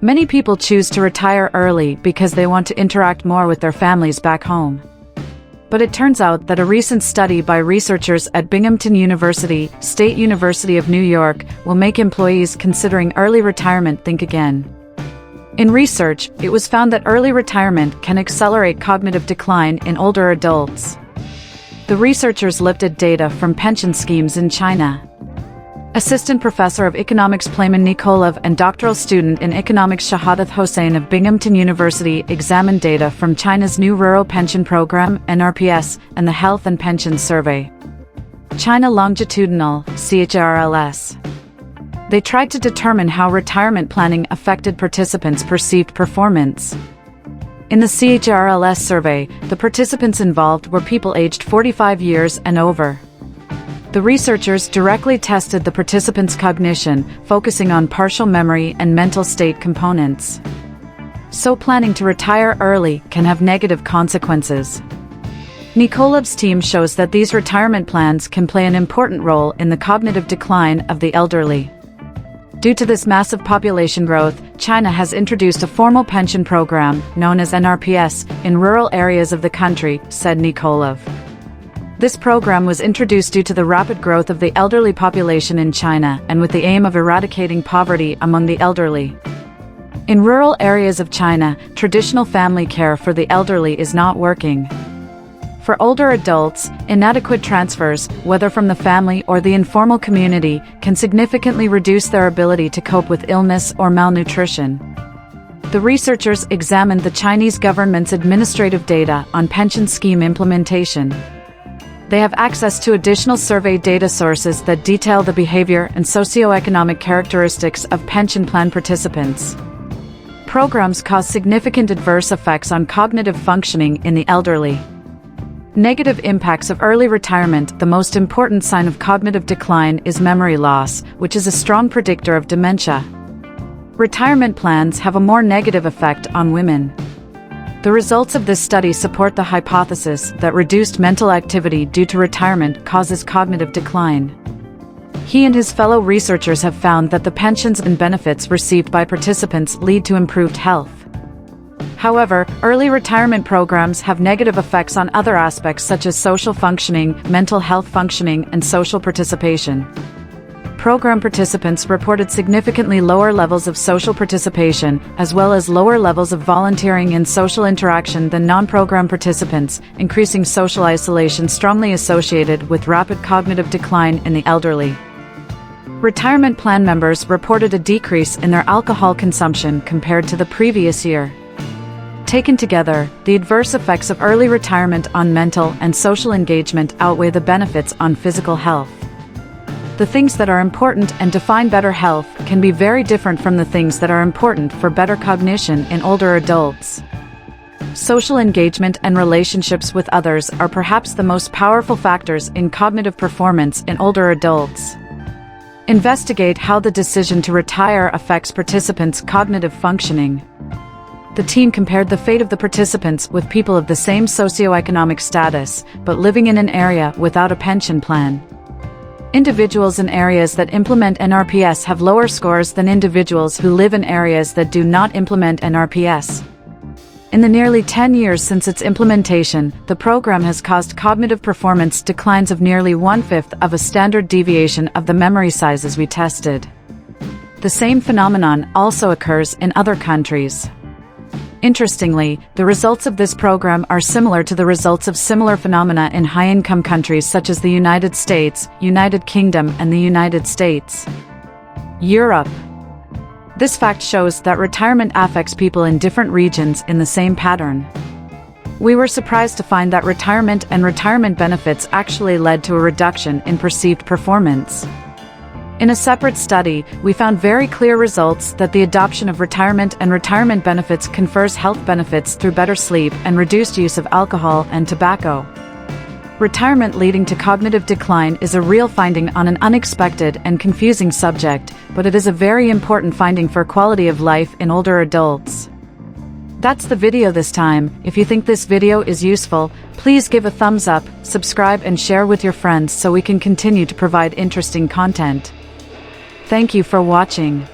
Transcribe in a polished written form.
Many people choose to retire early because they want to interact more with their families back home. But it turns out that a recent study by researchers at Binghamton University, State University of New York, will make employees considering early retirement think again. In research, it was found that early retirement can accelerate cognitive decline in older adults. The researchers looked at data from pension schemes in China. Assistant Professor of Economics Playman Nikolov and doctoral student in economics Shahadath Hossain of Binghamton University examined data from China's new Rural Pension Program (NRPS) and the Health and Pensions Survey. China Longitudinal (CHRLS). They tried to determine how retirement planning affected participants' perceived performance. In the CHRLS survey, the participants involved were people aged 45 years and over. The researchers directly tested the participants' cognition, focusing on partial memory and mental state components. So planning to retire early can have negative consequences. Nikolov's team shows that these retirement plans can play an important role in the cognitive decline of the elderly. Due to this massive population growth, China has introduced a formal pension program, known as NRPS, in rural areas of the country, said Nikolov. This program was introduced due to the rapid growth of the elderly population in China and with the aim of eradicating poverty among the elderly. In rural areas of China, traditional family care for the elderly is not working. For older adults, inadequate transfers, whether from the family or the informal community, can significantly reduce their ability to cope with illness or malnutrition. The researchers examined the Chinese government's administrative data on pension scheme implementation. They have access to additional survey data sources that detail the behavior and socioeconomic characteristics of pension plan participants. Programs cause significant adverse effects on cognitive functioning in the elderly. Negative impacts of early retirement. The most important sign of cognitive decline is memory loss, which is a strong predictor of dementia. Retirement plans have a more negative effect on women. The results of this study support the hypothesis that reduced mental activity due to retirement causes cognitive decline. He and his fellow researchers have found that the pensions and benefits received by participants lead to improved health. However, early retirement programs have negative effects on other aspects such as social functioning, mental health functioning, and social participation. Program participants reported significantly lower levels of social participation, as well as lower levels of volunteering and social interaction than non-program participants, increasing social isolation strongly associated with rapid cognitive decline in the elderly. Retirement plan members reported a decrease in their alcohol consumption compared to the previous year. Taken together, the adverse effects of early retirement on mental and social engagement outweigh the benefits on physical health. The things that are important and define better health can be very different from the things that are important for better cognition in older adults. Social engagement and relationships with others are perhaps the most powerful factors in cognitive performance in older adults. Investigate how the decision to retire affects participants' cognitive functioning. The team compared the fate of the participants with people of the same socioeconomic status, but living in an area without a pension plan. Individuals in areas that implement NRPS have lower scores than individuals who live in areas that do not implement NRPS. In the nearly 10 years since its implementation, the program has caused cognitive performance declines of nearly 1/5 of a standard deviation of the memory sizes we tested. The same phenomenon also occurs in other countries. Interestingly, the results of this program are similar to the results of similar phenomena in high-income countries such as the United States, United Kingdom, and the United States. Europe. This fact shows that retirement affects people in different regions in the same pattern. We were surprised to find that retirement and retirement benefits actually led to a reduction in perceived performance. In a separate study, we found very clear results that the adoption of retirement and retirement benefits confers health benefits through better sleep and reduced use of alcohol and tobacco. Retirement leading to cognitive decline is a real finding on an unexpected and confusing subject, but it is a very important finding for quality of life in older adults. That's the video this time. If you think this video is useful, please give a thumbs up, subscribe and share with your friends so we can continue to provide interesting content. Thank you for watching.